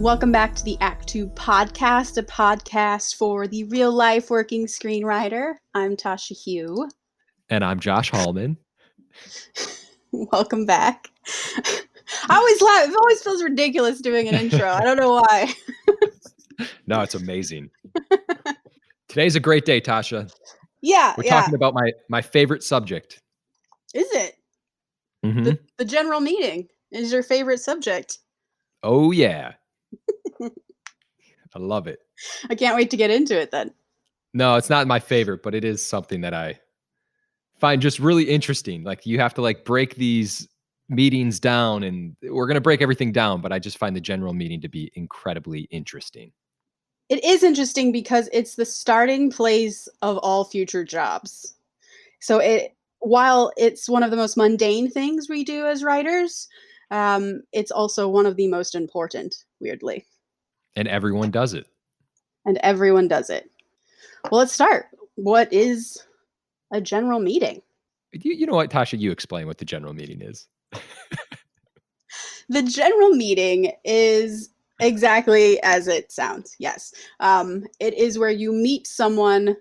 Welcome back to the Act 2 podcast, a podcast for the real life working screenwriter. I'm Tasha Hugh. And I'm Josh Hallman. Welcome back. I always laugh. It always feels ridiculous doing an intro. I don't know why. No, it's amazing. Today's a great day, Tasha. Yeah. We're talking about my favorite subject. Is it? Mm-hmm. The general meeting is your favorite subject. Oh, yeah. I love it. I can't wait to get into it then. No, it's not my favorite, but it is something that I find just really interesting. Like, you have to break these meetings down, and we're going to break everything down, but I just find the general meeting to be incredibly interesting. It is interesting because it's the starting place of all future jobs. So while it's one of the most mundane things we do as writers, it's also one of the most important, weirdly. And everyone does it. And everyone does it. Well, let's start. What is a general meeting? You know what, Tasha? You explain what the general meeting is. The general meeting is exactly as it sounds. Yes. It is where you meet someone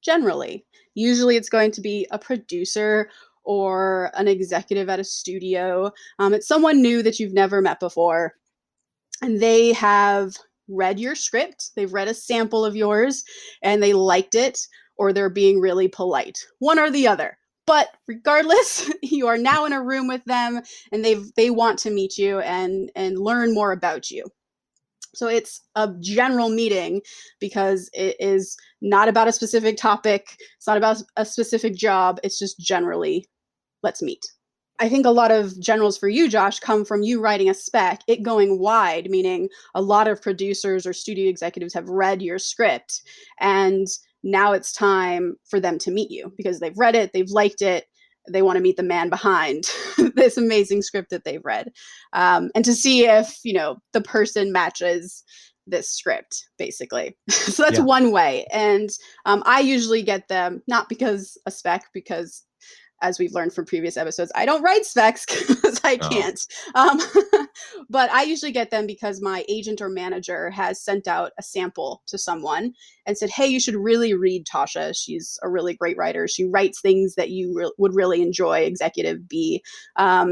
generally. Usually it's going to be a producer or an executive at a studio. It's someone new that you've never met before. And they have read your script. They've read a sample of yours and they liked it, or they're being really polite. One or the other. But regardless, you are now in a room with them and they want to meet you and learn more about you. So it's a general meeting because it is not about a specific topic. It's not about a specific job. It's just generally, let's meet. I think a lot of generals for you, Josh, come from you writing a spec, it going wide, meaning a lot of producers or studio executives have read your script. And now it's time for them to meet you because they've read it, they've liked it, they want to meet the man behind this amazing script that they've read, and to see if the person matches this script, basically. So that's one way. And I usually get them not because a spec, because as we've learned from previous episodes, I don't write specs because I can't. But I usually get them because my agent or manager has sent out a sample to someone and said, hey, you should really read Tasha. She's a really great writer. She writes things that you would really enjoy, executive B.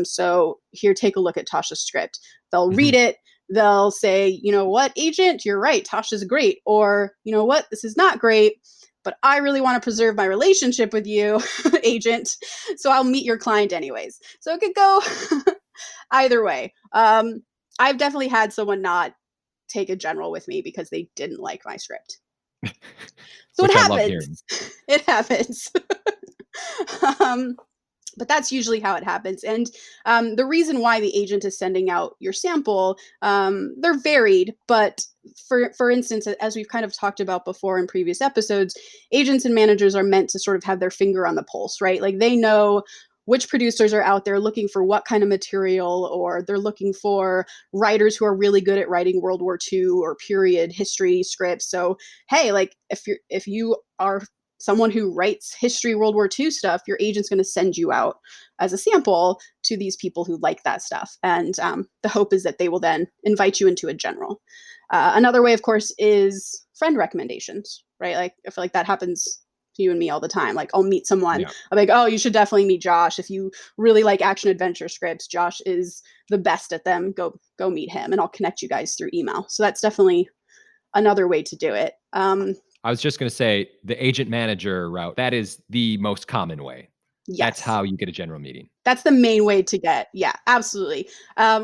So here, take a look at Tasha's script. They'll read it. They'll say, you know what, agent, you're right. Tasha's great. Or, you know what, this is not great, but I really want to preserve my relationship with you, agent. So I'll meet your client anyways. So it could go either way. I've definitely had someone not take a general with me because they didn't like my script. So it happens. It happens. But that's usually how it happens. And the reason why the agent is sending out your sample, they're varied. But for instance, as we've kind of talked about before in previous episodes, agents and managers are meant to sort of have their finger on the pulse, right? Like they know which producers are out there looking for what kind of material, or they're looking for writers who are really good at writing World War II or period history scripts. So, hey, like if you are someone who writes history, World War II stuff, your agent's going to send you out as a sample to these people who like that stuff. And the hope is that they will then invite you into a general. Another way, of course, is friend recommendations, right? Like I feel like that happens to you and me all the time. Like I'll meet someone, I'm like, oh, you should definitely meet Josh. If you really like action adventure scripts, Josh is the best at them. Go meet him, and I'll connect you guys through email. So that's definitely another way to do it. I was just going to say the agent manager route, that is the most common way. Yes. That's how you get a general meeting. That's the main way to get. Yeah, absolutely.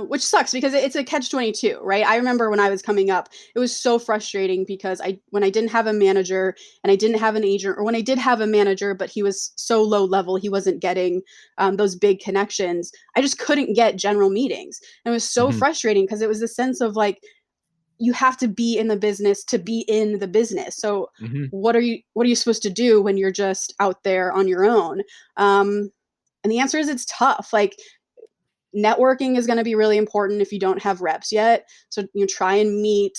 Which sucks because it's a catch-22, right? I remember when I was coming up, it was so frustrating because when I didn't have a manager and I didn't have an agent, or when I did have a manager, but he was so low level, he wasn't getting those big connections. I just couldn't get general meetings. And it was so frustrating because it was a sense of like, you have to be in the business to be in the business. So what are you supposed to do when you're just out there on your own? And the answer is it's tough. Like networking is going to be really important if you don't have reps yet. So try and meet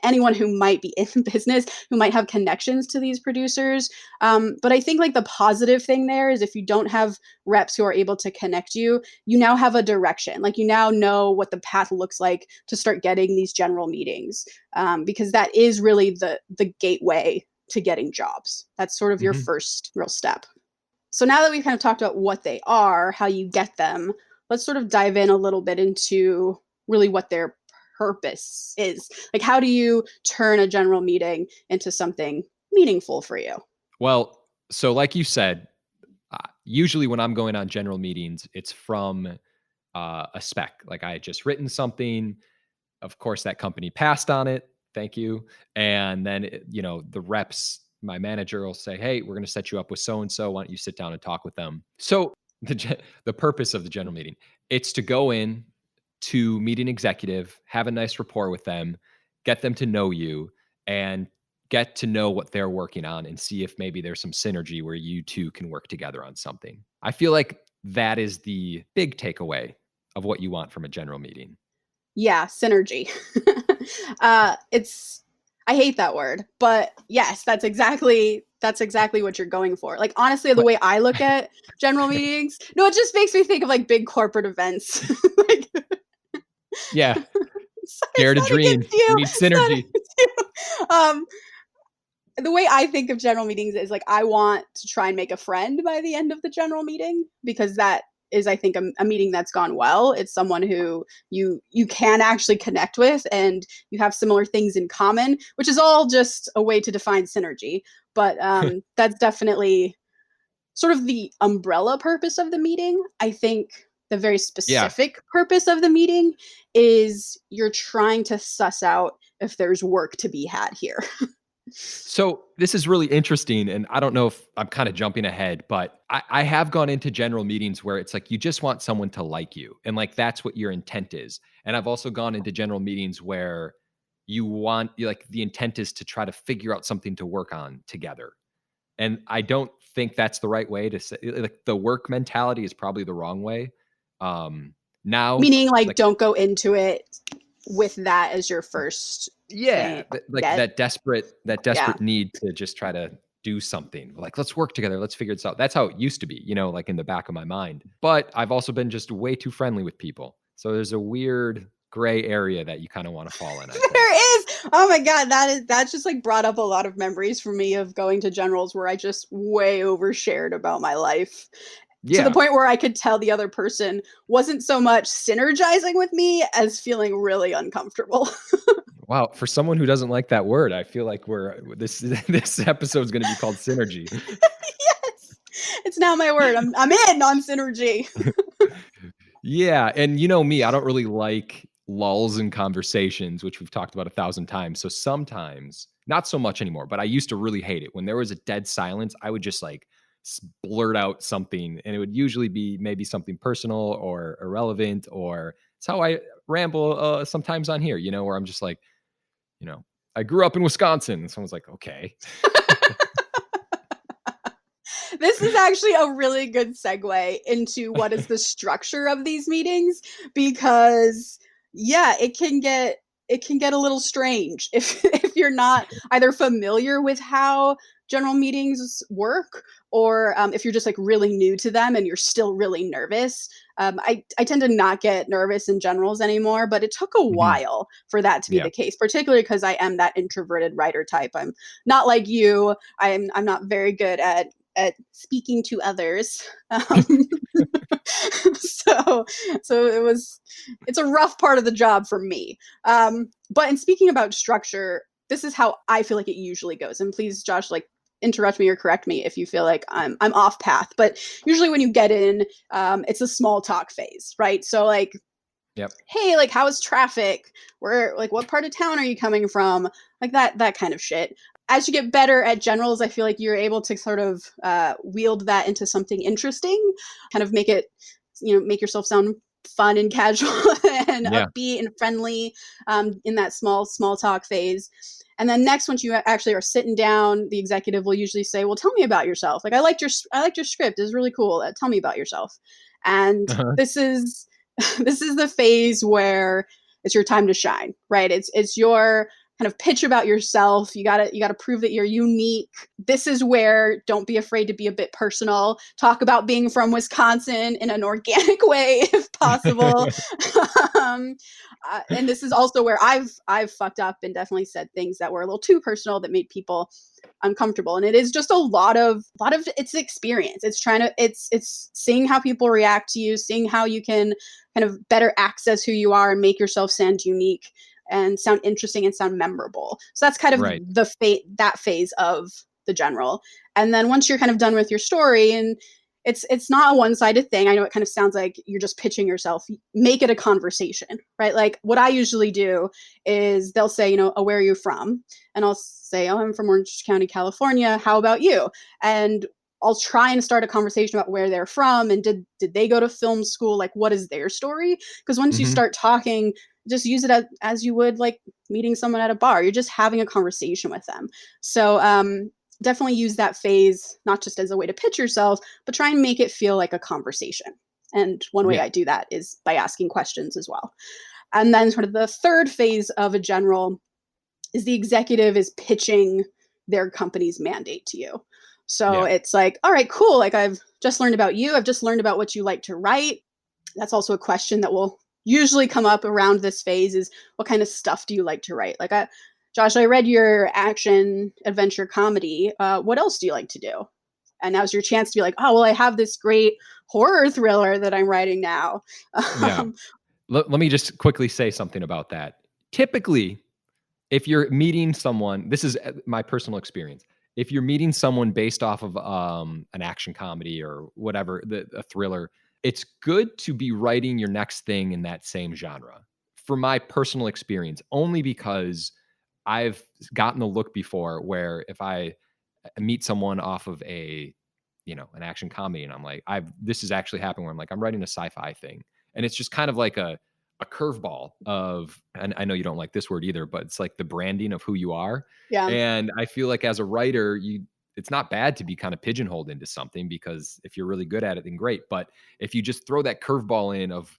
anyone who might be in business, who might have connections to these producers. But I think like the positive thing there is if you don't have reps who are able to connect you, you now have a direction. Like you now know what the path looks like to start getting these general meetings, because that is really the gateway to getting jobs. That's sort of your Mhm. first real step. So now that we've kind of talked about what they are, how you get them, let's sort of dive in a little bit into really what their purpose is. Like, how do you turn a general meeting into something meaningful for you? Well, so like you said, usually when I'm going on general meetings, it's from a spec. Like I had just written something. Of course, that company passed on it. Thank you. And then, the reps, my manager will say, "Hey, we're going to set you up with so and so. Why don't you sit down and talk with them?" So the purpose of the general meeting, it's to go in to meet an executive, have a nice rapport with them, get them to know you, and get to know what they're working on and see if maybe there's some synergy where you two can work together on something. I feel like that is the big takeaway of what you want from a general meeting. Yeah, synergy. It's I hate that word, but yes, that's exactly what you're going for. Like honestly, the But way I look at general meetings, no, it just makes me think of like big corporate events. Like yeah, it's dare to not dream. against We you. need It's not synergy. against you. The way I think of general meetings is like I want to try and make a friend by the end of the general meeting, because that is I think a meeting that's gone well. It's someone who you can actually connect with and you have similar things in common, which is all just a way to define synergy. But that's definitely sort of the umbrella purpose of the meeting. I think the very Yeah. specific purpose of the meeting is you're trying to suss out if there's work to be had here. So this is really interesting. And I don't know if I'm kind of jumping ahead, but I have gone into general meetings where it's like you just want someone to like you. And like that's what your intent is. And I've also gone into general meetings where like the intent is to try to figure out something to work on together. And I don't think that's the right way to say, like, the work mentality is probably the wrong way. Now, Meaning, like, like, don't go into it with that as your first yeah, thing. Get that yeah. desperate need to just try to do something. Like, let's work together. Let's figure this out. That's how it used to be, like in the back of my mind. But I've also been just way too friendly with people. So there's a weird gray area that you kind of want to fall in, I think. There is. Oh my god, that's just like brought up a lot of memories for me of going to generals where I just way overshared about my life to the Yeah. point where I could tell the other person wasn't so much synergizing with me as feeling really uncomfortable. Wow. For someone who doesn't like that word, I feel like this episode is going to be called synergy. Yes. It's now my word. I'm in on synergy. Yeah, and you know me, I don't really like lulls in conversations, which we've talked about 1,000 times. So sometimes, not so much anymore, but I used to really hate it. When there was a dead silence, I would just like blurt out something, and it would usually be maybe something personal or irrelevant, or it's how I ramble sometimes on here, where I'm just like, you know, I grew up in Wisconsin. And someone's like, okay. This is actually a really good segue into what is the structure of these meetings, because yeah, it can get a little strange if if you're not either familiar with how general meetings work, or if you're just like really new to them and you're still really nervous. I tend to not get nervous in generals anymore, but it took a Mhm. while for that to be Yeah. the case, particularly because I am that introverted writer type. I'm not like you. I'm not very good at speaking to others. So so it's a rough part of the job for me. But in speaking about structure, this is how I feel like it usually goes. And please, Josh, like interrupt me or correct me if you feel like I'm off path. But usually when you get in, it's a small talk phase, right? So like, Yep. hey, like how is traffic? Where like what part of town are you coming from? Like that kind of shit. As you get better at generals, I feel like you're able to sort of wield that into something interesting, kind of make it, make yourself sound fun and casual and Yeah. upbeat and friendly in that small talk phase. And then next, once you actually are sitting down, the executive will usually say, "Well, tell me about yourself. Like, I liked your script. It's really cool. Tell me about yourself." And Uh-huh. this is this is the phase where it's your time to shine, right? It's your kind of pitch about yourself. You gotta prove that you're unique. This is where don't be afraid to be a bit personal. Talk about being from Wisconsin in an organic way if possible. um, and this is also where I've fucked up and definitely said things that were a little too personal that made people uncomfortable. And it is just a lot of it's experience. It's seeing how people react to you, seeing how you can kind of better access who you are and make yourself sound unique and sound interesting and sound memorable. So that's kind of Right. that phase of the general. And then once you're kind of done with your story, and it's not a one-sided thing. I know it kind of sounds like you're just pitching yourself. Make it a conversation, right? Like what I usually do is they'll say, oh, where are you from? And I'll say, oh, I'm from Orange County, California. How about you? And I'll try and start a conversation about where they're from and did they go to film school? Like, what is their story? Because once you Hmm. start talking, just use it as you would like meeting someone at a bar. You're just having a conversation with them. So definitely use that phase, not just as a way to pitch yourself, but try and make it feel like a conversation. And one way Yeah. I do that is by asking questions as well. And then sort of the third phase of a general is the executive is pitching their company's mandate to you. So Yeah. it's like, all right, cool. Like I've just learned about you. I've just learned about what you like to write. That's also a question that will usually come up around this phase is what kind of stuff do you like to write? Like Josh, I read your action adventure comedy. What else do you like to do? And now's your chance to be like, oh, well, I have this great horror thriller that I'm writing now. Yeah. Um, Let me just quickly say something about that. Typically, if you're meeting someone, this is my personal experience. If you're meeting someone based off of an action comedy or whatever, a thriller, it's good to be writing your next thing in that same genre. For my personal experience, only because I've gotten the look before where if I meet someone off of an action comedy and I'm like, this is actually happening where I'm like, I'm writing a sci-fi thing. And it's just kind of like a curveball of, and I know you don't like this word either, but it's like the branding of who you are. yeah. And I feel like as a writer, it's not bad to be kind of pigeonholed into something because if you're really good at it, then great. But if you just throw that curveball in of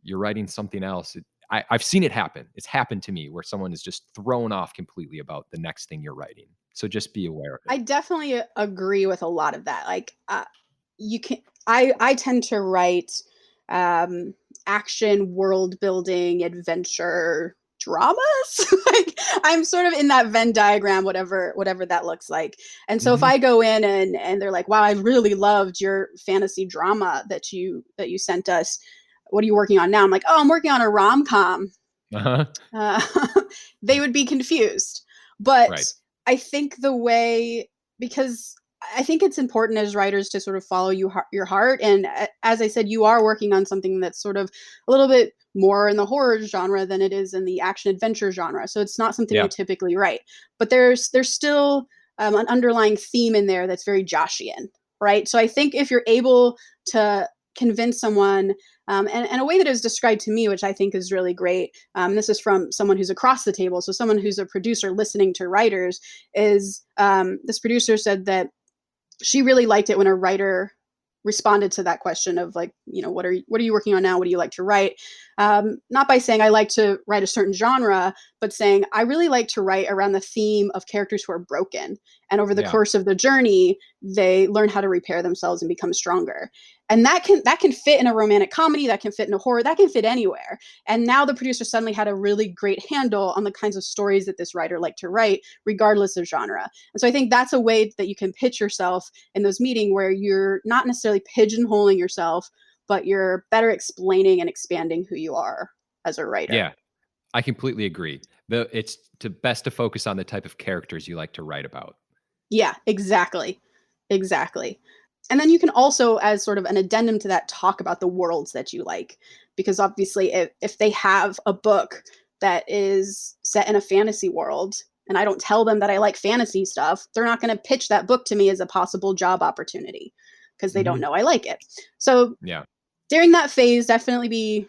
you're writing something else, I've seen it happen. It's happened to me where someone is just thrown off completely about the next thing you're writing. So just be aware of it. I definitely agree with a lot of that. Like, you can. I tend to write um, action, world building, adventure dramas. Like, I'm sort of in that Venn diagram, whatever that looks like. And so if Mhm. I go in and they're like, "Wow, I really loved your fantasy drama that you sent us. What are you working on now?" I'm like, "Oh, I'm working on a rom com." Uh-huh. uh, they would be confused. But Right. I think the way, because I think it's important as writers to sort of follow your heart. And as I said, you are working on something that's sort of a little bit more in the horror genre than it is in the action adventure genre. So it's not something you Yeah. typically write. But there's still an underlying theme in there that's very Joshian, right? So I think if you're able to convince someone and a way that is described to me, which I think is really great. This is from someone who's across the table, so someone who's a producer listening to writers. Is this producer said that she really liked it when a writer responded to that question of like, what are you working on now? What do you like to write? Not by saying I like to write a certain genre, but saying I really like to write around the theme of characters who are broken, and over the Yeah. course of the journey, they learn how to repair themselves and become stronger. And that can fit in a romantic comedy, that can fit in a horror, that can fit anywhere. And now the producer suddenly had a really great handle on the kinds of stories that this writer liked to write, regardless of genre. And so I think that's a way that you can pitch yourself in those meetings where you're not necessarily pigeonholing yourself, but you're better explaining and expanding who you are as a writer. Yeah. I completely agree. It's to best to focus on the type of characters you like to write about. Yeah, exactly. Exactly. And then you can also, as sort of an addendum to that, talk about the worlds that you like. Because obviously, if they have a book that is set in a fantasy world, and I don't tell them that I like fantasy stuff, they're not going to pitch that book to me as a possible job opportunity because they don't Mhm. know I like it. So Yeah. during that phase, definitely be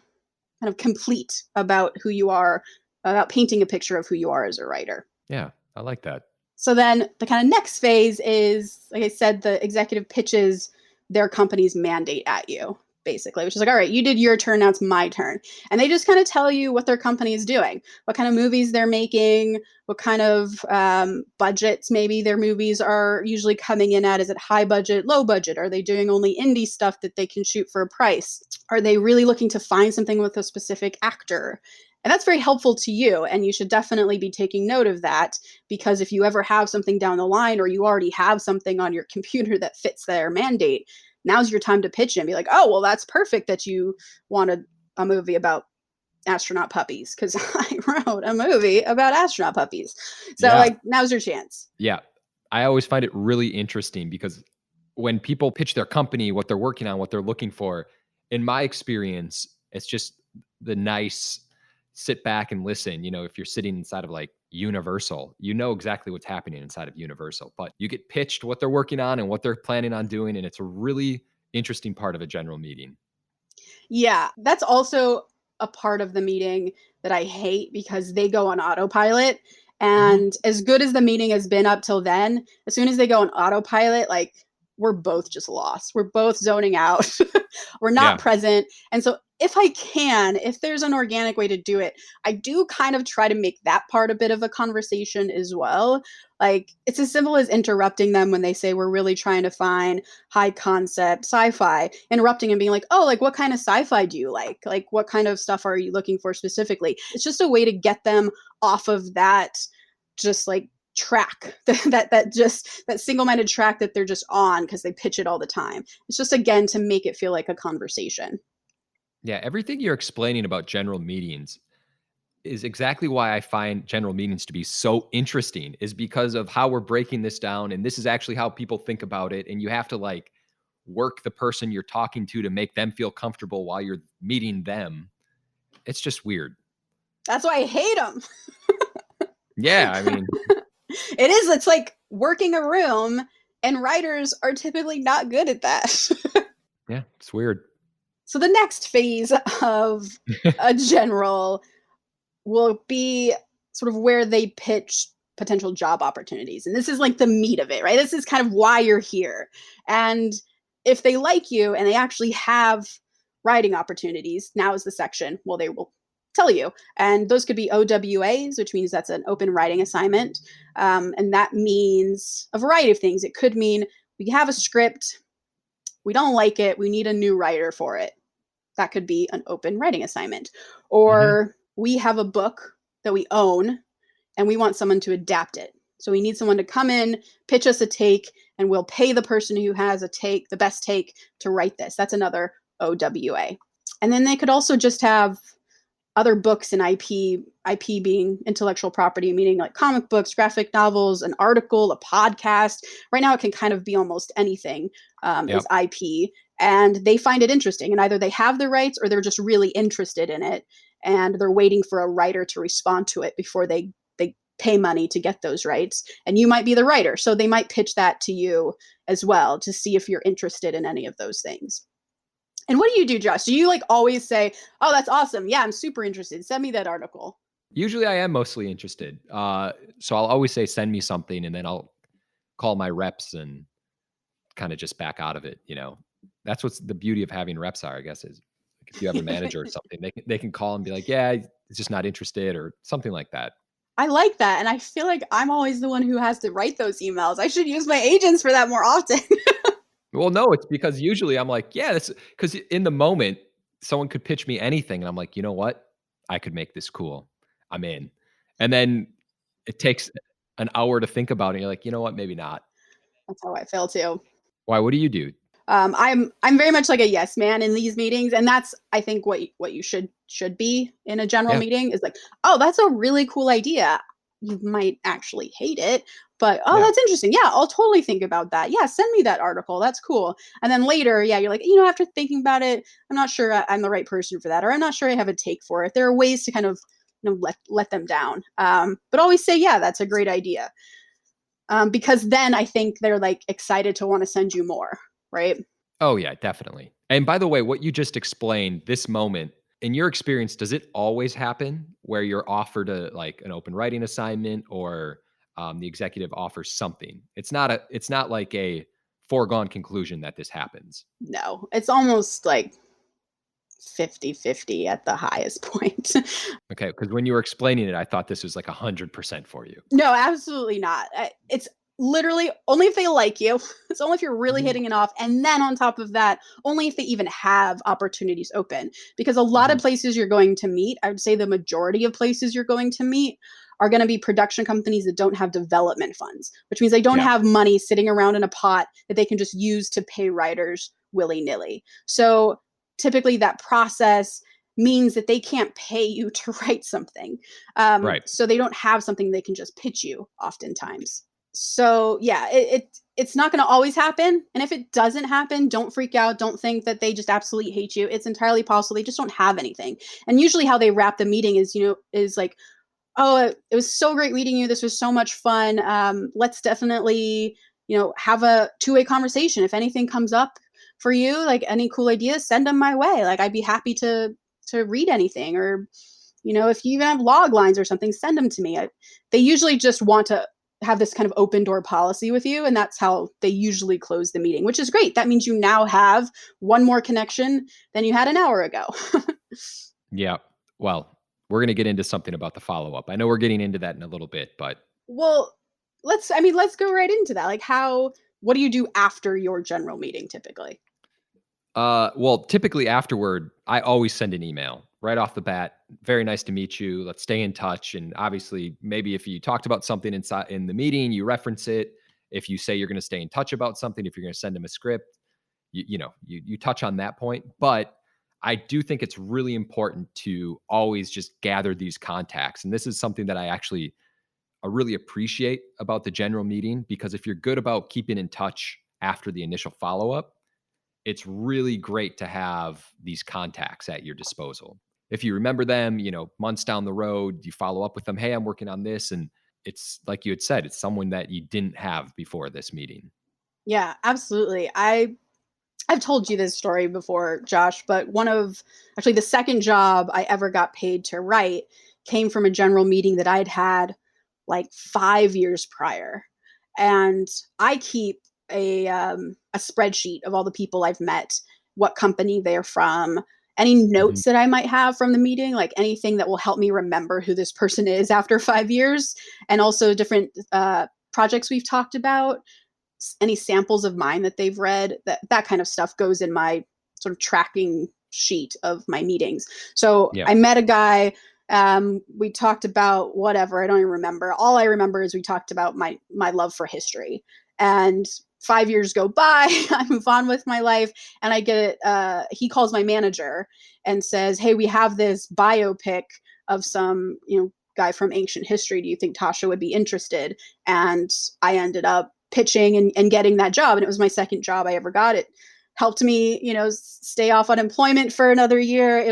kind of complete about who you are, about painting a picture of who you are as a writer. Yeah. I like that. So then the kind of next phase is, like I said, the executive pitches their company's mandate at you. basically, which is like, all right, you did your turn, now it's my turn. And they just kind of tell you what their company is doing, what kind of movies they're making, what kind of budgets maybe their movies are usually coming in at. Is it high budget, low budget? Are they doing only indie stuff that they can shoot for a price? Are they really looking to find something with a specific actor? And that's very helpful to you. And you should definitely be taking note of that, because if you ever have something down the line, or you already have something on your computer that fits their mandate, now's your time to pitch it and be like, oh, well, that's perfect that you wanted a movie about astronaut puppies, because I wrote a movie about astronaut puppies. So Yeah. like, now's your chance. Yeah. I always find it really interesting because when people pitch their company, what they're working on, what they're looking for, in my experience, it's just the nice sit back and listen. You know, if you're sitting inside of like Universal, you know exactly what's happening inside of Universal, but you get pitched what they're working on and what they're planning on doing. And it's a really interesting part of a general meeting. Yeah, that's also a part of the meeting that I hate, because they go on autopilot. Mhm. And as good as the meeting has been up till then, as soon as they go on autopilot, like, we're both just lost. We're both zoning out. We're not Yeah. present. And so if I can, if there's an organic way to do it, I do kind of try to make that part a bit of a conversation as well. Like, it's as simple as interrupting them when they say we're really trying to find high concept sci-fi, interrupting and being like, oh, like, what kind of sci-fi do you like? Like, what kind of stuff are you looking for specifically? It's just a way to get them off of that, just like, track that single-minded track that they're just on because they pitch it all the time. It's just, again, to make it feel like a conversation. Yeah. Everything you're explaining about general meetings is exactly why I find general meetings to be so interesting, is because of how we're breaking this down. And this is actually how people think about it. And you have to like work the person you're talking to make them feel comfortable while you're meeting them. It's just weird. That's why I hate them. Yeah. I mean, It is. It's like working a room, and writers are typically not good at that. yeah, it's weird. So the next phase of a general will be sort of where they pitch potential job opportunities. And this is like the meat of it, right? This is kind of why you're here. And if they like you and they actually have writing opportunities, now is the section, well, they will tell you. And those could be OWAs, which means that's an open writing assignment. And that means a variety of things. It could mean we have a script, we don't like it, we need a new writer for it. That could be an open writing assignment. Hmm. Or we have a book that we own and we want someone to adapt it. So we need someone to come in, pitch us a take, and we'll pay the person who has a take, the best take, to write this. That's another OWA. And then they could also just have other books and IP being intellectual property, meaning like comic books, graphic novels, an article, a podcast. Right now, it can kind of be almost anything Yep. is IP, and they find it interesting. And either they have the rights or they're just really interested in it, and they're waiting for a writer to respond to it before they pay money to get those rights. And you might be the writer, so they might pitch that to you as well to see if you're interested in any of those things. And what do you do, Josh? Do you like always say, "Oh, that's awesome. Yeah, I'm super interested. Send me that article." Usually I am mostly interested. So I'll always say, send me something, and then I'll call my reps and kind of just back out of it. You know, that's what's the beauty of having reps are, I guess, is like if you have a manager or something, they can call and be like, yeah, it's just not interested or something like that. I like that, and I feel like I'm always the one who has to write those emails. I should use my agents for that more often. Well, no, it's because usually I'm like, yeah, that's because in the moment, someone could pitch me anything. And I'm like, you know what? I could make this cool. I'm in. And then it takes an hour to think about it. You're like, you know what? Maybe not. That's how I feel too. Why? What do you do? I'm very much like a yes man in these meetings, and that's, I think, what you should be in a general Yeah. meeting is like, oh, that's a really cool idea. You might actually hate it, but oh, Yeah. that's interesting. Yeah, I'll totally think about that. Yeah, send me that article. That's cool. And then later, yeah, you're like, after thinking about it, I'm not sure I'm the right person for that, or I'm not sure I have a take for it. There are ways to kind of let them down, but always say, yeah, that's a great idea, because then I think they're like excited to want to send you more, right? Oh, yeah, definitely. And by the way, what you just explained, this moment, in your experience, does it always happen where you're offered a like an open writing assignment or the executive offers something? It's not like a foregone conclusion that this happens. No, it's almost like 50-50 at the highest point. Okay, because when you were explaining it, I thought this was like 100% for you. No, absolutely not. It's literally only if they like you. It's only if you're really Mhm, hitting it off. And then on top of that, only if they even have opportunities open. Because a lot of mhm. places you're going to meet, I would say the majority of places you're going to meet are going to be production companies that don't have development funds, which means they don't Yeah, have money sitting around in a pot that they can just use to pay writers willy nilly. So typically that process means that they can't pay you to write something. right. So they don't have something they can just pitch you oftentimes. So yeah, it's not going to always happen. And if it doesn't happen, don't freak out. Don't think that they just absolutely hate you. It's entirely possible they just don't have anything. And usually how they wrap the meeting is, is like, oh, it was so great meeting you. This was so much fun. Let's definitely, have a two-way conversation. If anything comes up for you, like any cool ideas, send them my way. Like I'd be happy to read anything, or if you even have log lines or something, send them to me. They usually just want to have this kind of open door policy with you, and that's how they usually close the meeting, which is great. That means you now have one more connection than you had an hour ago. Yeah. Well, we're gonna get into something about the follow-up. I know we're getting into that in a little bit, but Well, let's go right into that. Like what do you do after your general meeting typically? well, typically afterward, I always send an email right off the bat. Very nice to meet you. Let's stay in touch. And obviously, maybe if you talked about something inside in the meeting, you reference it. If you say you're going to stay in touch about something, if you're going to send them a script, you touch on that point. But I do think it's really important to always just gather these contacts. And this is something that I really appreciate about the general meeting, because if you're good about keeping in touch after the initial follow up, it's really great to have these contacts at your disposal. If you remember them, months down the road, you follow up with them. Hey, I'm working on this. And it's like you had said, it's someone that you didn't have before this meeting. Yeah, absolutely. I've told you this story before, Josh, but actually the second job I ever got paid to write came from a general meeting that I'd had like 5 years prior. And I keep a spreadsheet of all the people I've met, what company they're from, any Mhm. notes that I might have from the meeting, like anything that will help me remember who this person is after 5 years, and also different projects we've talked about, any samples of mine that they've read, that kind of stuff goes in my sort of tracking sheet of my meetings. So Yeah. I met a guy. We talked about whatever. I don't even remember. All I remember is we talked about my love for history. And 5 years go by. I move on with my life, and I get it. He calls my manager and says, "Hey, we have this biopic of some guy from ancient history. Do you think Tasha would be interested?" And I ended up pitching and getting that job. And it was my second job I ever got. It helped me, stay off unemployment for another year.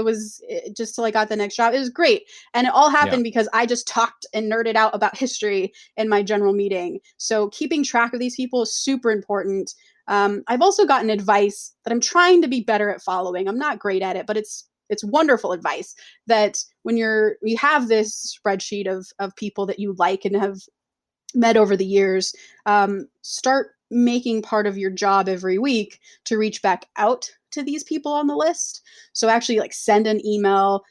Just till I got the next job. It was great. And it all Yeah. happened because I just talked and nerded out about history in my general meeting. So keeping track of these people is super important. I've also gotten advice that I'm trying to be better at following. I'm not great at it, but it's wonderful advice that when you have this spreadsheet of people that you like and have met over the years, start making part of your job every week to reach back out to these people on the list. So actually, like send an email.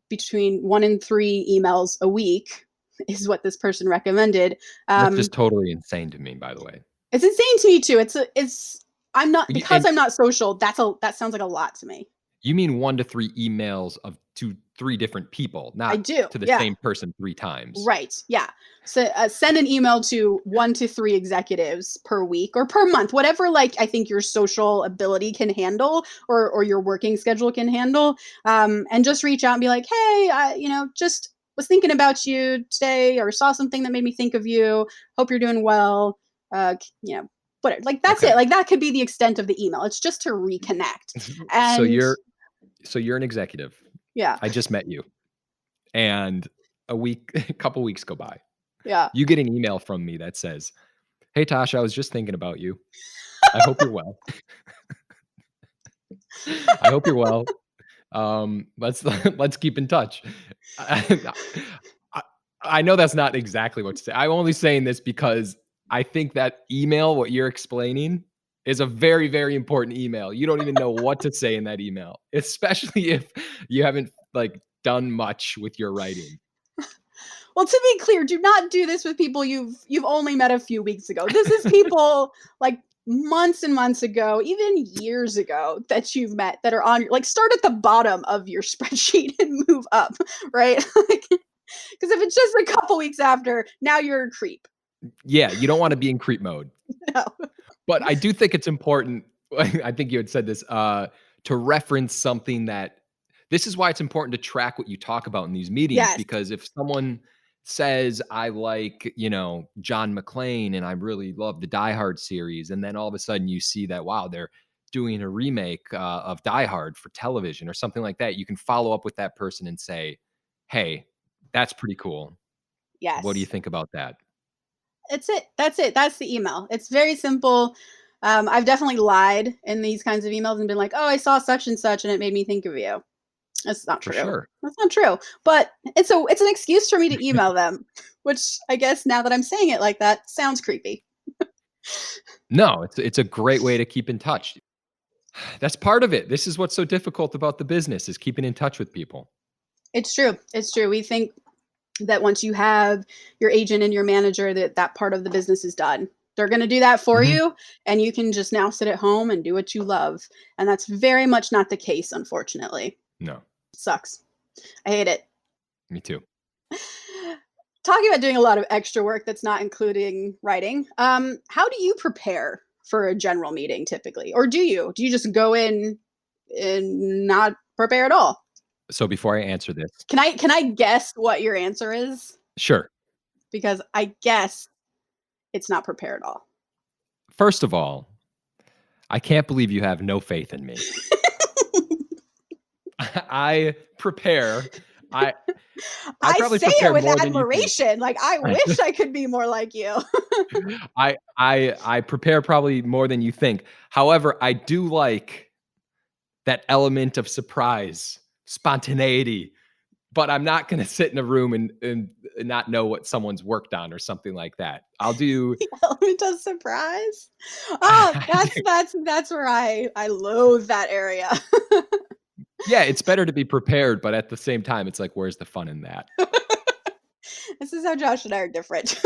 Between 1 and 3 emails a week is what this person recommended. That's Um, just totally insane to me, by the way. it's insane to me too. It's I'm not because And I'm not social. That sounds like a lot to me. you mean 1 to 3 emails of to 3 different people, I not do. to the Yeah. same person 3 times. Right. Yeah. So send an email to 1 to 3 executives per week or per month, whatever like I think your social ability can handle, or your working schedule can handle. And just reach out and be like, hey, just was thinking about you today, or saw something that made me think of you. Hope you're doing well. Uh, you know, whatever. Like that's Okay. it. Like that could be the extent of the email. It's just to reconnect. So And you're an executive. yeah, I just met you, and a couple weeks go by. yeah. You get an email from me that says, "Hey Tasha, I was just thinking about you. I hope you're well. I hope you're well. Let's let's keep in touch." I, I I know that's not exactly what to say. I'm only saying this because I think that email, what you're explaining, is a very, very important email. You don't even know what to say in that email, especially if you haven't like done much with your writing. Well, to be clear, do not do this with people you've only met a few weeks ago. This is people like months and months ago, even years ago that you've met that are on like start at the bottom of your spreadsheet and move up, right? Like, because if it's just a couple weeks after, now you're a creep. Yeah, you don't want to be in creep mode. No. But I do think it's important. I think you had said this to reference something that this is why it's important to track what you talk about in these meetings, Yes. because if someone says, I like, John McClane and I really love the Die Hard series, and then all of a sudden you see that, wow, they're doing a remake of Die Hard for television or something like that, you can follow up with that person and say, hey, that's pretty cool. What do you Yes. think about that? It's it. That's it. That's the email. It's very simple. I've definitely lied in these kinds of emails and been like, "Oh, I saw such and such, and it made me think of you." That's not For true. sure. That's not true. But it's an excuse for me to email them, which I guess now that I'm saying it like that sounds creepy. No, it's a great way to keep in touch. That's part of it. This is what's so difficult about the business is keeping in touch with people. It's true. It's true. We think that once you have your agent and your manager, that that part of the business is done. They're going to do that for Mhm. you, and you can just now sit at home and do what you love. And that's very much not the case, unfortunately. No, Sucks. I hate it. me too. Talking about doing a lot of extra work that's not including writing, how do you prepare for a general meeting typically? Or do you? Do you just go in and not prepare at all? So before I answer this, Can I guess what your answer is? sure. Because I guess it's not prepare at all. First of all, I can't believe you have no faith in me. I prepare. I I I probably say it prepare with more than you think. admiration. Like I wish I could be more like you. I prepare probably more than you think. However, I do like that element of surprise, spontaneity, but I'm not gonna sit in a room and not know what someone's worked on or something like that. I'll do The element of surprise. Oh, I that's do that's that's where I loathe that area. yeah, it's better to be prepared, but at the same time, it's like, where's the fun in that? This is how Josh and I are different.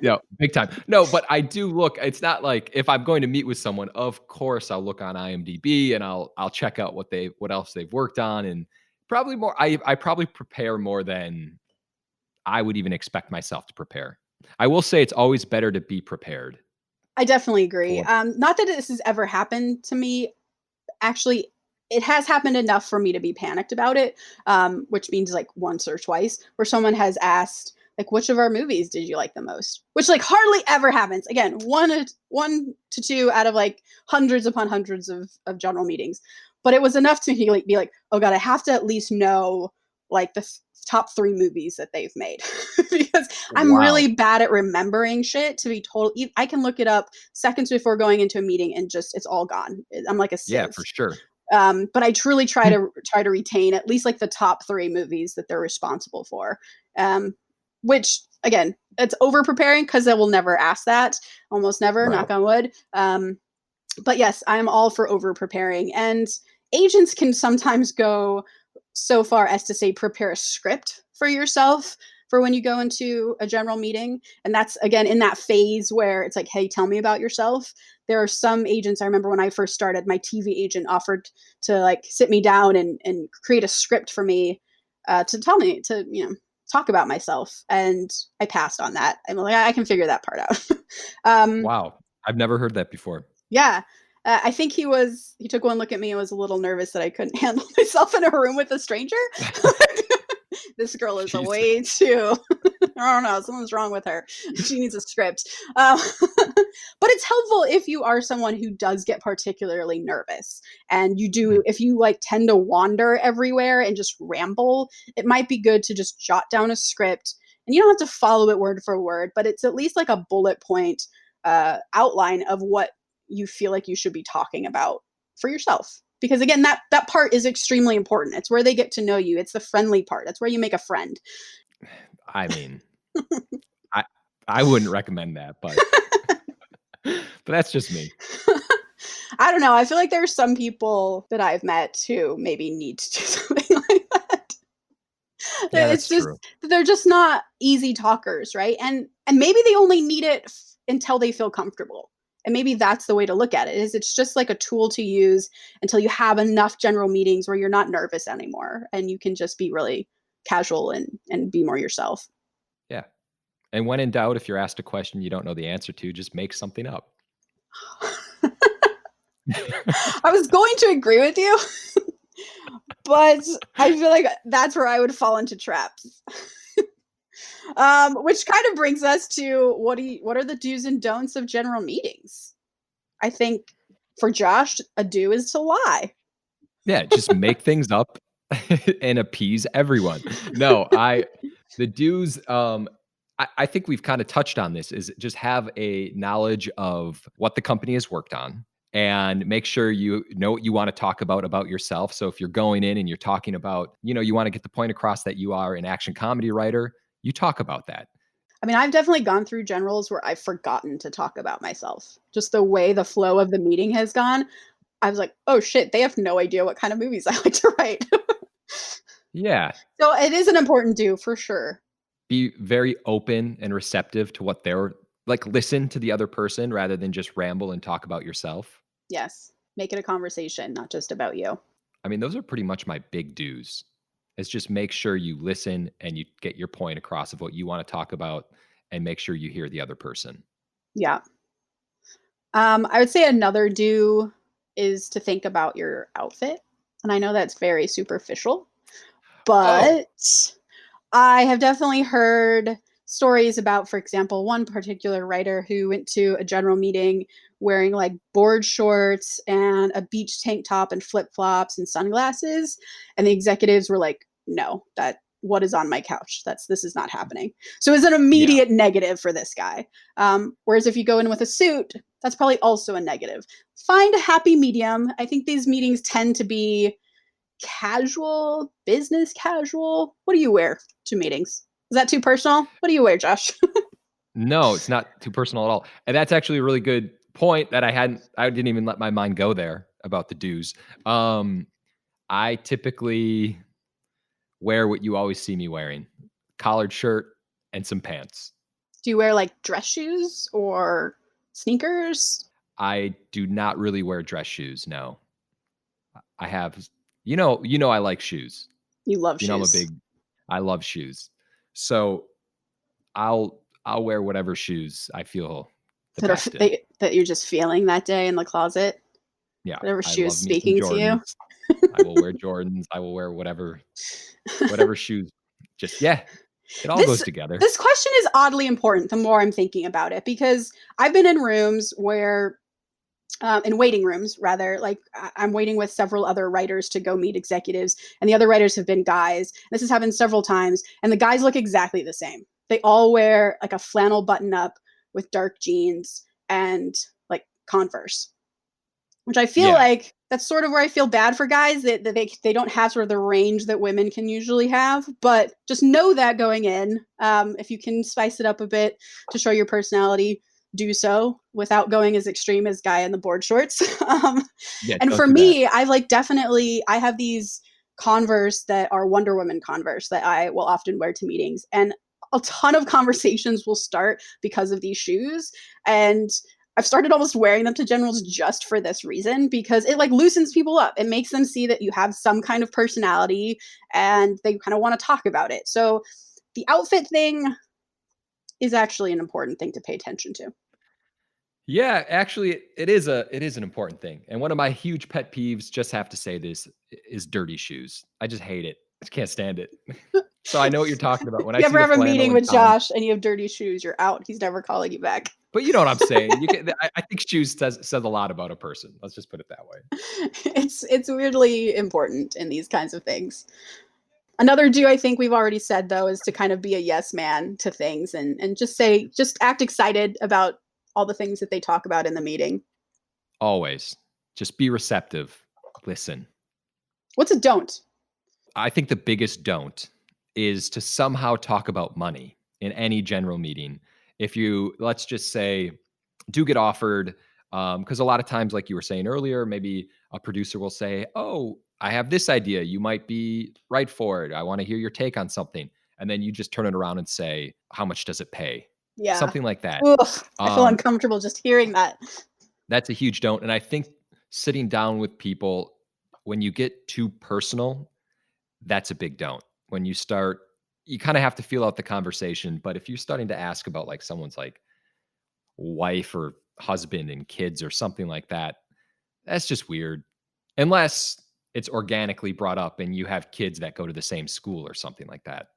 Yeah, big time. No, but I do look it's not like if I'm going to meet with someone, of course, I'll look on IMDb and I'll check out what else they've worked on and probably more I probably prepare more than I would even expect myself to prepare. I will say it's always better to be prepared I definitely agree. for Not that this has ever happened to me. Actually, it has happened enough for me to be panicked about it, which means like once or twice, where someone has asked, like, which of our movies did you like the most? Which like hardly ever happens. Again, one to two out of like hundreds upon hundreds of general meetings. But it was enough to like, be like, oh god, I have to at least know like the top three movies that they've made because I'm wow. really bad at remembering shit. To be total, I can look it up seconds before going into a meeting and just it's all gone. I'm like a Yeah, sieve. for sure. But I truly try to retain at least like the top three movies that they're responsible for. Which again, it's over preparing because they will never ask that, almost never. Right. Knock on wood. But yes, I'm all for over preparing, and agents can sometimes go so far as to say prepare a script for yourself for when you go into a general meeting. And that's again in that phase where it's like, hey, tell me about yourself. There are some agents, I remember when I first started, my TV agent offered to like sit me down and create a script for me to tell me to, talk about myself. And I passed on that. I'm like, I can figure that part out. um, Wow. I've never heard that before. yeah. I think he took one look at me and was a little nervous that I couldn't handle myself in a room with a stranger. This girl is a Jesus. way too. I don't know. Something's wrong with her. She needs a script. But it's helpful if you are someone who does get particularly nervous and Mhm. if you like tend to wander everywhere and just ramble, it might be good to just jot down a script. And you don't have to follow it word for word, but it's at least like a bullet point outline of what you feel like you should be talking about for yourself. Because again, that part is extremely important. It's where they get to know you. It's the friendly part. That's where you make a friend. I mean, I I wouldn't recommend that, but that's just me. I don't know. I feel like there's some people that I've met who maybe need to do something like that. Yeah, It's that's just true. they're just not easy talkers, right? And maybe they only need it until they feel comfortable. And maybe that's the way to look at it. Is it's just like a tool to use until you have enough general meetings where you're not nervous anymore and you can just be really casual and be more yourself. Yeah. And when in doubt, if you're asked a question you don't know the answer to, just make something up. I was going to agree with you, but I feel like that's where I would fall into traps. Which kind of brings us to what are the do's and don'ts of general meetings? I think for Josh, a do is to lie. Yeah, just make things up and appease everyone. No, the dues, I think we've kind of touched on this, is just have a knowledge of what the company has worked on and make sure you know what you want to talk about yourself. So if you're going in and you're talking about, you want to get the point across that you are an action comedy writer, you talk about that. I mean, I've definitely gone through generals where I've forgotten to talk about myself. Just the way the flow of the meeting has gone, I was like, oh shit, they have no idea what kind of movies I like to write. Yeah, So it is an important do for sure. be very open and receptive to what they're like, listen to the other person rather than just ramble and talk about yourself. Yes. Make it a conversation, not just about you. I mean, those are pretty much my big do's. Is just make sure you listen and you get your point across of what you want to talk about and make sure you hear the other person. Yeah. I would say another do is to think about your outfit. And I know that's very superficial, Oh, but I have definitely heard stories about, for example, one particular writer who went to a general meeting wearing like board shorts and a beach tank top and flip flops and sunglasses. And the executives were like, no, that what is on my couch? This is not happening. So it's an yeah. immediate negative for this guy. Whereas if you go in with a suit, that's probably also a negative. Find a happy medium. I think these meetings tend to be casual, business casual. What do you wear to meetings? Is that too personal? What do you wear, Josh? No, it's not too personal at all. And that's actually a really good point that I didn't even let my mind go there about the do's. I typically wear what you always see me wearing: collared shirt and some pants. Do you wear like dress shoes or sneakers? I do not really wear dress shoes, no. I have I like shoes. You love I'm a shoes big I love shoes. So, I'll wear whatever shoes I feel the that are best in. that you're just feeling that day in the closet. Yeah, Whatever I shoes love me some speaking to you. Jordans. I will wear Jordans. I will wear whatever shoes. Just yeah, it all goes this together. this question is oddly important the more I'm thinking about it because I've been in rooms where in waiting rooms rather like I'm waiting with several other writers to go meet executives and the other writers have been guys. This has happened several times and the guys look exactly the same. They all wear like a flannel button up with dark jeans and like Converse, which I feel Yeah. like that's sort of where I feel bad for guys that they don't have sort of the range that women can usually have. But just know that going in, if you can spice it up a bit to show your personality, do so without going as extreme as guy in the board shorts. Yeah, And don't for do that. me, I like definitely I have these Converse that are Wonder Woman Converse that I will often wear to meetings, and a ton of conversations will start because of these shoes. And I've started almost wearing them to generals just for this reason because it like loosens people up. It makes them see that you have some kind of personality and they kind of want to talk about it. So the outfit thing is actually an important thing to pay attention to. Yeah, actually, it is an important thing. And one of my huge pet peeves, just have to say this, is dirty shoes. I just hate it. I just can't stand it. So I know what you're talking about. When If I you see ever the have a flannel meeting and with con Josh and you have dirty shoes, you're out. He's never calling you back. but you know what I'm saying. You can I think shoes says a lot about a person. Let's just put it that way. It's weirdly important in these kinds of things. Another do I think we've already said though is to kind of be a yes man to things and just act excited about all the things that they talk about in the meeting. Always. Just be receptive. Listen. What's a don't? I think the biggest don't is to somehow talk about money in any general meeting. If you, let's just say, do get offered Because a lot of times, like you were saying earlier, maybe a producer will say, "Oh, I have this idea. You might be right for it. I want to hear your take on something." And then you just turn it around and say, "How much does it pay?" Yeah. Something like that. Oof, I feel Um, uncomfortable just hearing that. that's a huge don't. And I think sitting down with people, when you get too personal, that's a big don't. When you start, you kind of have to feel out the conversation. But if you're starting to ask about like someone's like wife or husband and kids or something like that, that's just weird. Unless it's organically brought up and you have kids that go to the same school or something like that.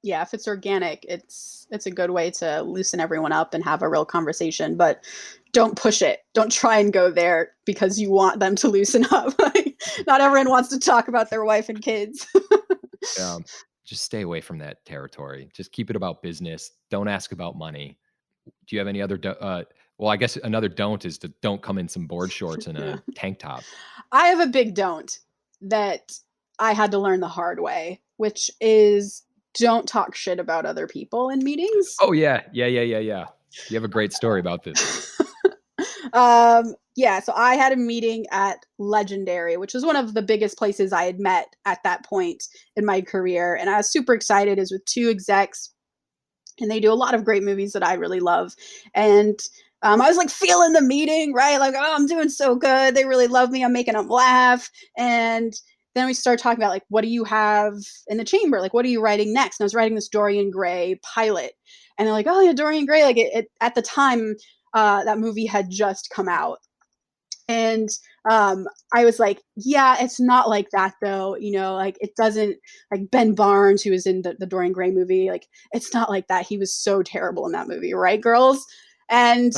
Yeah, if it's organic, it's a good way to loosen everyone up and have a real conversation, but don't push it. Don't try and go there because you want them to loosen up. Like, not everyone wants to talk about their wife and kids. Um, just stay away from that territory. Just keep it about business. Don't ask about money. Do you have any other well, I guess another don't is to don't come in some board shorts and Yeah. a tank top. I have a big don't that I had to learn the hard way, which is don't talk shit about other people in meetings. Oh, yeah. Yeah, yeah, yeah, yeah. You have a great story about this. Yeah, so I had a meeting at Legendary, which was one of the biggest places I had met at that point in my career. And I was super excited. It was with two execs, and they do a lot of great movies that I really love. And I was like feeling the meeting, right? Like, oh, I'm doing so good. They really love me. I'm making them laugh. And then we started talking about like, what do you have in the chamber? Like, what are you writing next? And I was writing this Dorian Gray pilot, and they're like, oh yeah, Dorian Gray. Like at the time, that movie had just come out, and I was like, yeah, it's not like that though. Like it doesn't, like Ben Barnes, who was in the Dorian Gray movie, like it's not like that. He was so terrible in that movie, right, girls? And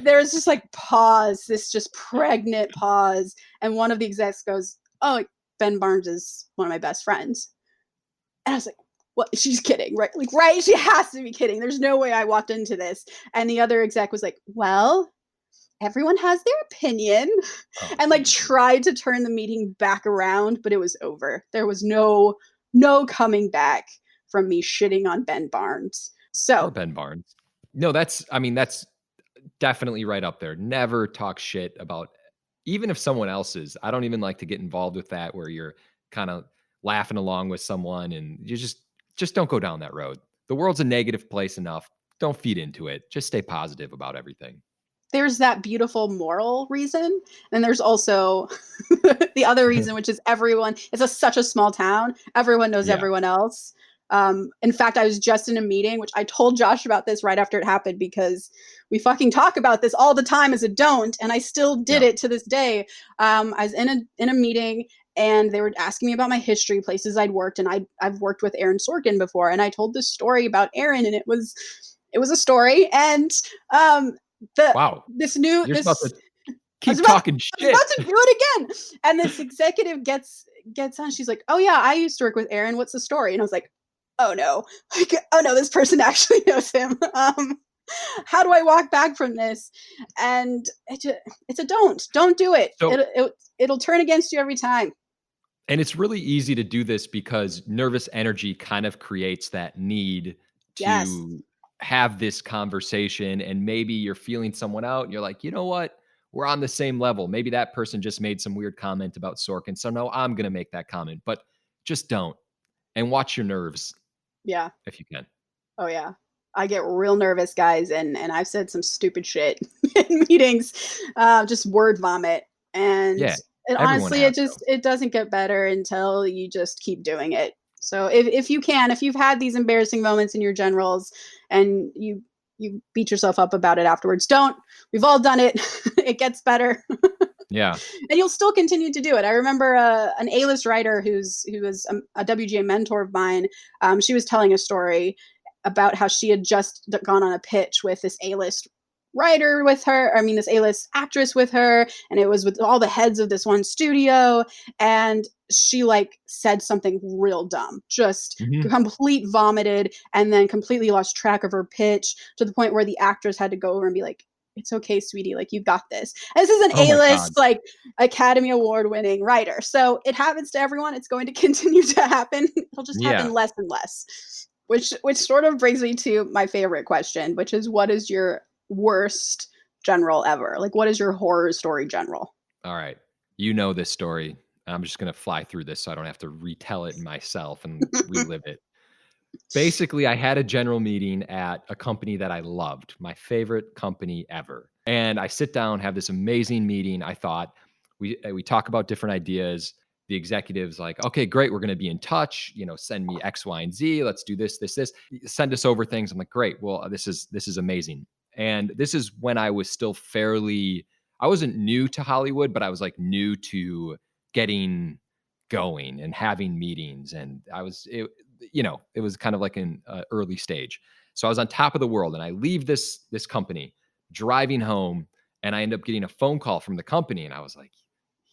there's just like pause, this just pregnant pause. And one of the execs goes, oh, like, Ben Barnes is one of my best friends. And I was like, what? She's kidding, right? Like, right? She has to be kidding. There's no way I walked into this. And the other exec was like, well, everyone has their opinion, Oh, and like Jesus. tried to turn the meeting back around, but it was over. There was no coming back from me shitting on Ben Barnes. Poor So Ben Barnes. No, that's definitely right up there. Never talk shit about even if someone else's. I don't even like to get involved with that where you're kinda laughing along with someone and you just don't go down that road. The world's a negative place enough. Don't feed into it. Just stay positive about everything. there's that beautiful moral reason, and there's also the other reason, which is everyone. Such a small town. Everyone knows Yeah. everyone else. In fact, I was just in a meeting, which I told Josh about this right after it happened because we fucking talk about this all the time as a don't, and I still did Yeah. it to this day. I was in a meeting, and they were asking me about my history, places I'd worked, and I've worked with Aaron Sorkin before, and I told this story about Aaron, and it was a story, and the Wow. this new You're supposed this to I was keep about talking I was about shit. to do it again. And this executive gets on. She's like, "Oh yeah, I used to work with Aaron. What's the story?" And I was like, "Oh no, like, oh no, this person actually knows him. How do I walk back from this?" And it's a don't do it. So It'll turn against you every time. and it's really easy to do this because nervous energy kind of creates that need Yes. to have this conversation. And maybe you're feeling someone out and you're like, you know what? We're on the same level. Maybe that person just made some weird comment about Sorkin. So no, I'm going to make that comment, but just don't and watch your nerves Yeah. if you can. Oh yeah. I get real nervous, guys, and I've said some stupid shit in meetings, just word vomit, and Yeah. and Everyone honestly, has those. it doesn't get better until you just keep doing it. So if you can, if you've had these embarrassing moments in your generals, and you beat yourself up about it afterwards, don't. We've all done it. It gets better, Yeah. and you'll still continue to do it. I remember an A-list writer who was a WGA mentor of mine. She was telling a story about how she had just gone on a pitch with this A-list writer with her, I mean, this A-list actress with her, and it was with all the heads of this one studio. And she like said something real dumb, just Mhm. complete vomited, and then completely lost track of her pitch to the point where the actress had to go over and be like, it's okay, sweetie, like you got this. And this is an Oh my God. A-list, like Academy Award winning writer. So it happens to everyone. It's going to continue to happen. It'll just happen Yeah. less and less. Which sort of brings me to my favorite question, which is what is your worst general ever? Like, what is your horror story general? All right. You know this story. I'm just going to fly through this so I don't have to retell it myself and relive it. Basically, I had a general meeting at a company that I loved, my favorite company ever. And I sit down, have this amazing meeting. I thought we talk about different ideas. The executive's like, okay, great, we're going to be in touch. Send me X, Y, and Z. Let's do this, this, this. Send us over things. I'm like, great. Well, this is amazing. And this is when I was still fairly. I wasn't new to Hollywood, but I was like new to getting going and having meetings. And it was kind of like an early stage. So I was on top of the world, and I leave this company, driving home, and I end up getting a phone call from the company, and I was like,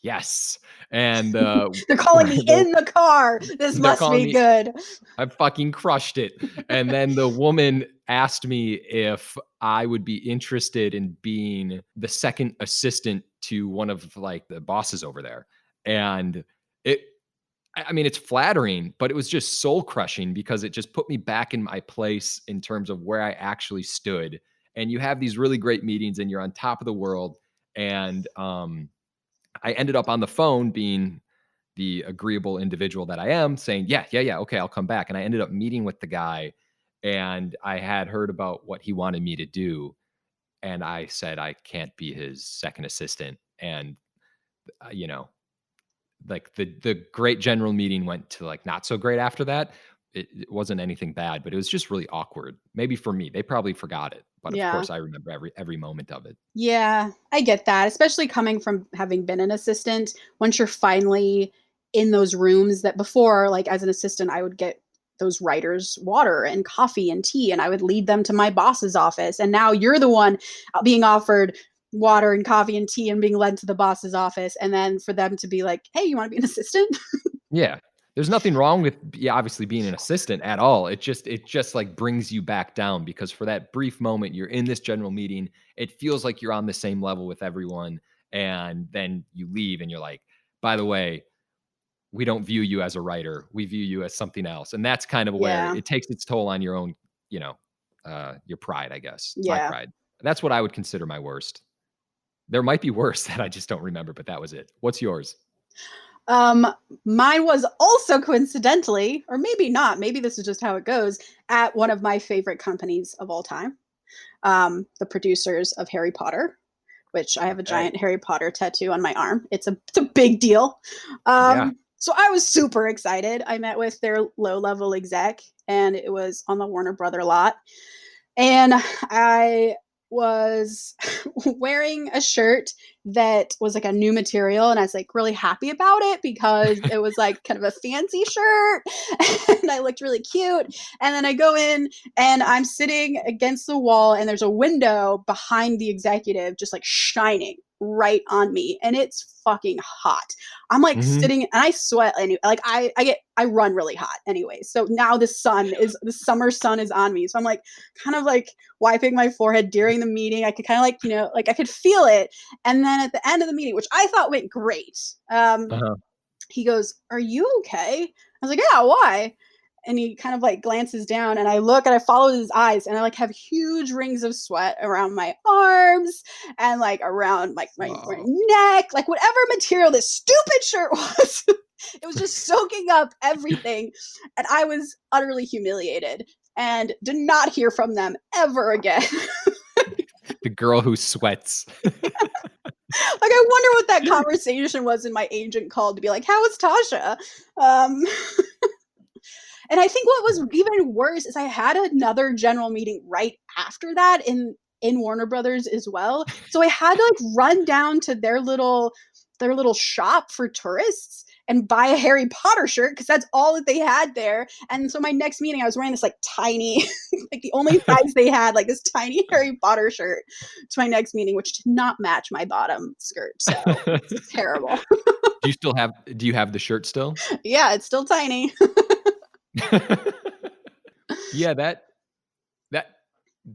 yes. And They're calling me in the car. This they're must calling be me. good. I fucking crushed it. And then the woman asked me if I would be interested in being the second assistant to one of like the bosses over there. And it I mean, it's flattering, but it was just soul crushing because it just put me back in my place in terms of where I actually stood. And you have these really great meetings and you're on top of the world. And I ended up on the phone being the agreeable individual that I am, saying, yeah, yeah, yeah, okay, I'll come back. And I ended up meeting with the guy, and I had heard about what he wanted me to do. And I said, I can't be his second assistant. And, uh, you know, like the great general meeting went to like not so great after that. It wasn't anything bad, but it was just really awkward. Maybe for me, they probably forgot it, but of Yeah. course I remember every moment of it. Yeah, I get that, especially coming from having been an assistant. Once you're finally in those rooms that before, like as an assistant, I would get those writers water and coffee and tea, and I would lead them to my boss's office. And now you're the one being offered water and coffee and tea and being led to the boss's office. And then for them to be like, hey, you want to be an assistant? Yeah. There's nothing wrong with obviously being an assistant at all. It just like brings you back down because for that brief moment you're in this general meeting, it feels like you're on the same level with everyone, and then you leave and you're like, by the way, we don't view you as a writer. We view you as something else. And that's kind of where Yeah, it takes its toll on your own, your pride, I guess. My yeah. pride. That's what I would consider my worst. There might be worse that I just don't remember, but that was it. What's yours? Um, Mine was also coincidentally, or maybe not, maybe this is just how it goes, at one of my favorite companies of all time, the producers of Harry Potter, which I have a Okay. giant Harry Potter tattoo on my arm. It's a big deal. Yeah. So I was super excited. I met with their low level exec, and it was on the Warner Brother lot. And I was wearing a shirt that was like a new material, and I was like really happy about it because it was like kind of a fancy shirt and I looked really cute. And then I go in and I'm sitting against the wall, and there's a window behind the executive just like shining right on me, and it's fucking hot. I'm like Mhm. sitting and I sweat, and like I run really hot anyway. So now the summer sun is on me. So I'm like kind of like wiping my forehead during the meeting. I could kind of like, like I could feel it. And then at the end of the meeting, which I thought went great, Uh-huh. he goes, "Are you okay?" I was like, "Yeah, why?" And he kind of like glances down, and I look and I follow his eyes, and I like have huge rings of sweat around my arms and like around like my Oh. neck, like whatever material this stupid shirt was. It was just soaking up everything. And I was utterly humiliated and did not hear from them ever again. The girl who sweats. Like I wonder what that conversation was, and my agent called to be like, "How is Tasha?" Um, and I think what was even worse is I had another general meeting right after that in Warner Brothers as well. So I had to like run down to their little shop for tourists and buy a Harry Potter shirt because that's all that they had there. And so my next meeting, I was wearing this like tiny, like the only size they had, like this tiny Harry Potter shirt to my next meeting, which did not match my bottom skirt. So it's terrible. Do you have the shirt still? Yeah, it's still tiny. Yeah, that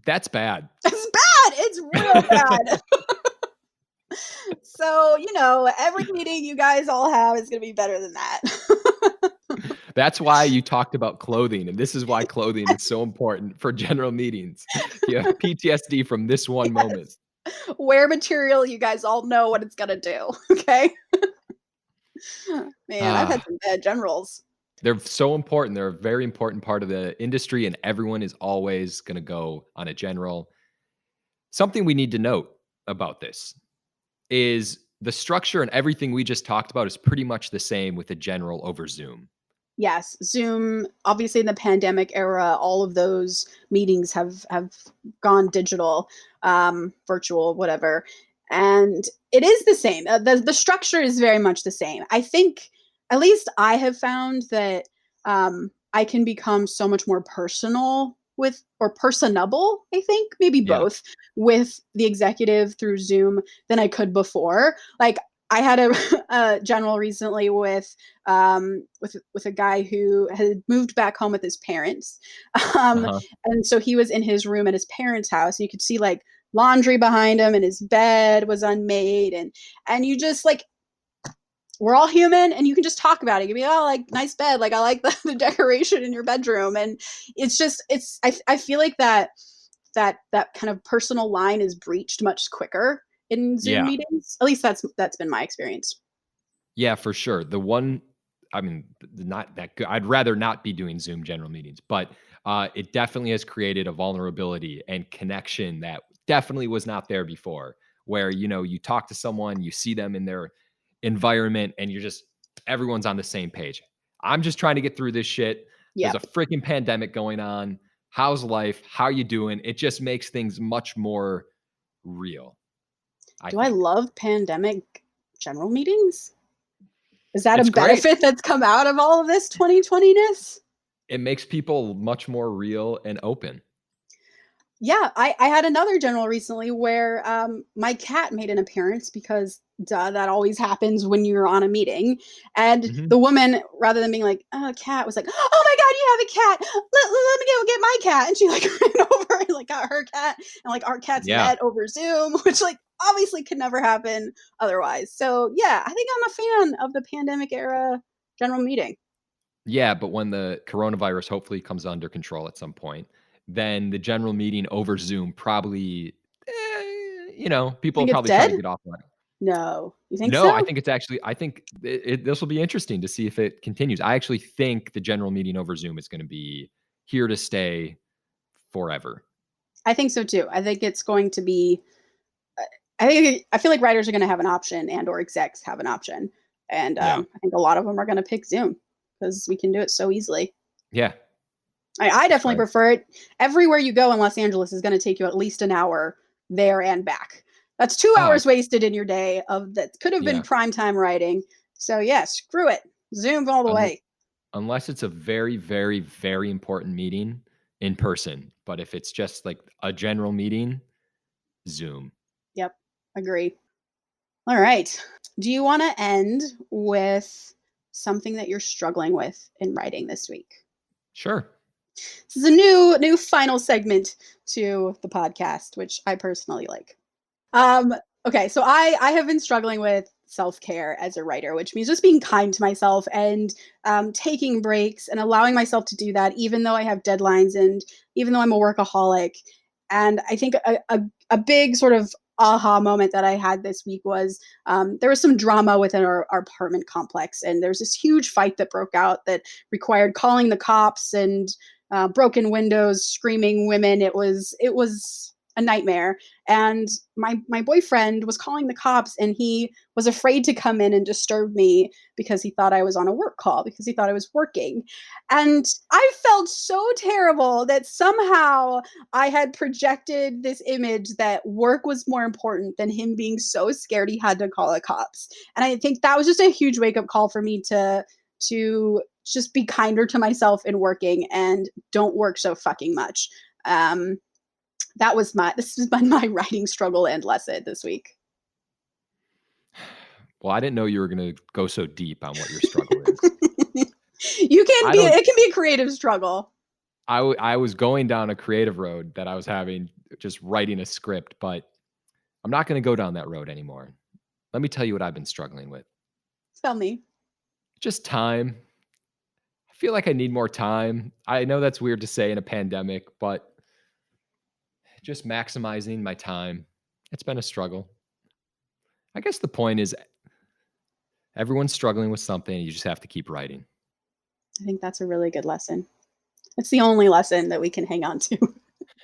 that's bad. It's bad. It's real bad. So, every meeting you guys all have is going to be better than that. That's why you talked about clothing, and this is why clothing is so important for general meetings. You have PTSD from this one Yes. moment. Wear material, you guys all know what it's gonna do, okay? Man, I've had Ah, some bad generals. they're so important. They're a very important part of the industry, and everyone is always going to go on a general. Something we need to note about this is the structure and everything we just talked about is pretty much the same with a general over Zoom. Yes, Zoom, obviously in the pandemic era, all of those meetings have gone digital, virtual, whatever. And it is the same. The structure is very much the same. I think at least I have found that I can become so much more personal with or personable, I think, maybe Yeah. both with the executive through Zoom than I could before. Like I had a, a general recently with a guy who had moved back home with his parents, um, Uh-huh. and so he was in his room at his parents' house, and you could see like laundry behind him, and his bed was unmade, and you just like we're all human, and you can just talk about it. You can be, oh, like nice bed, like I like the decoration in your bedroom, and it's just I feel like that kind of personal line is breached much quicker in Zoom Yeah. meetings. At least that's been my experience. Yeah, for sure. The one, I mean, not that good. I'd rather not be doing Zoom general meetings, but it definitely has created a vulnerability and connection that definitely was not there before. Where, you talk to someone, you see them in their environment, and everyone's on the same page. I'm just trying to get through this shit. There's a Yep. freaking pandemic going on. How's life? How you doing? It just makes things much more real, I Do I think. love pandemic general meetings? Is that a It's great. benefit that's come out of all of this 2020-ness? It makes people much more real and open. Yeah, I had another general recently where my cat made an appearance because duh, that always happens when you're on a meeting. And Mhm. the woman, rather than being like, oh, a cat, was like, oh my God, you have a cat. Let me go get my cat. And she like ran over and like got her cat. And like our cats Yeah. met over Zoom, which like obviously could never happen otherwise. So yeah, I think I'm a fan of the pandemic era general meeting. Yeah, but when the coronavirus hopefully comes under control at some point, then the general meeting over Zoom probably, people will Think it's probably try dead? to get off on it. No. You think No, so? I think this will be interesting to see if it continues. I actually think the general meeting over Zoom is gonna be here to stay forever. I think so too. I think it's going to be I feel like writers are going to have an option and or execs have an option, and Yeah. I think a lot of them are going to pick Zoom because we can do it so easily. Yeah, I that's definitely right. prefer it. Everywhere you go in Los Angeles is going to take you at least an hour there and back. That's 2 hours wasted in your day of that could have been Yeah. prime time writing. So yeah, screw it. Zoom all the Un way. Unless it's a very, very, very important meeting in person, but if it's just like a general meeting, Zoom. Yep, agree. All right. Do you want to end with something that you're struggling with in writing this week? Sure. This is a new final segment to the podcast, which I personally like. Um, okay, so I have been struggling with self-care as a writer, which means just being kind to myself and taking breaks and allowing myself to do that, even though I have deadlines and even though I'm a workaholic. And I think a big sort of aha moment that I had this week was there was some drama within our apartment complex, and there's this huge fight that broke out that required calling the cops and broken windows, screaming women. It was a nightmare, and my boyfriend was calling the cops, and he was afraid to come in and disturb me because he thought I was on a work call, because he thought I was working. And I felt so terrible that somehow I had projected this image that work was more important than him being so scared he had to call the cops. And I think that was just a huge wake up call for me to just be kinder to myself in working and don't work so fucking much. um this has been my writing struggle and lesson this week. Well, I didn't know you were gonna go so deep on what your struggle is. You can I be don't it can be a creative struggle. I was going down a creative road that I was having just writing a script, but I'm not gonna go down that road anymore. Let me tell you what I've been struggling with. Tell me. Just time. I feel like I need more time. I know that's weird to say in a pandemic, but just maximizing my time It's been a struggle. I guess the point is everyone's struggling with something. You just have to keep writing. I think that's a really good lesson. It's the only lesson that we can hang on to.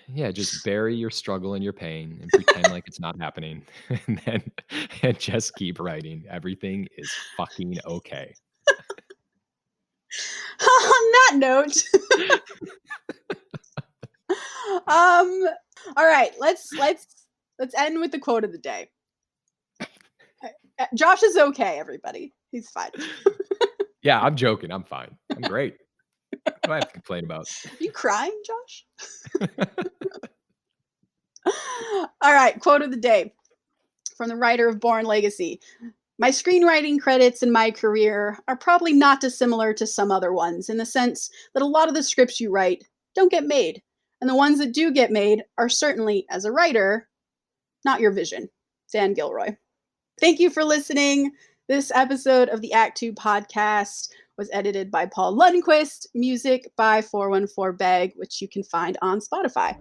Yeah, just bury your struggle and your pain and pretend like it's not happening. And then and just keep writing. Everything is fucking okay. On that note, all right, let's end with the quote of the day. Josh is okay, everybody. He's fine. Yeah, I'm joking. I'm fine. I'm great. What do I have to complain about? Are you crying, Josh? All right, quote of the day from the writer of Born Legacy. My screenwriting credits in my career are probably not dissimilar to some other ones in the sense that a lot of the scripts you write don't get made. And the ones that do get made are certainly, as a writer, not your vision. Dan Gilroy. Thank you for listening. This episode of the Act 2 podcast was edited by Paul Lundquist, music by 414 Beg, which you can find on Spotify.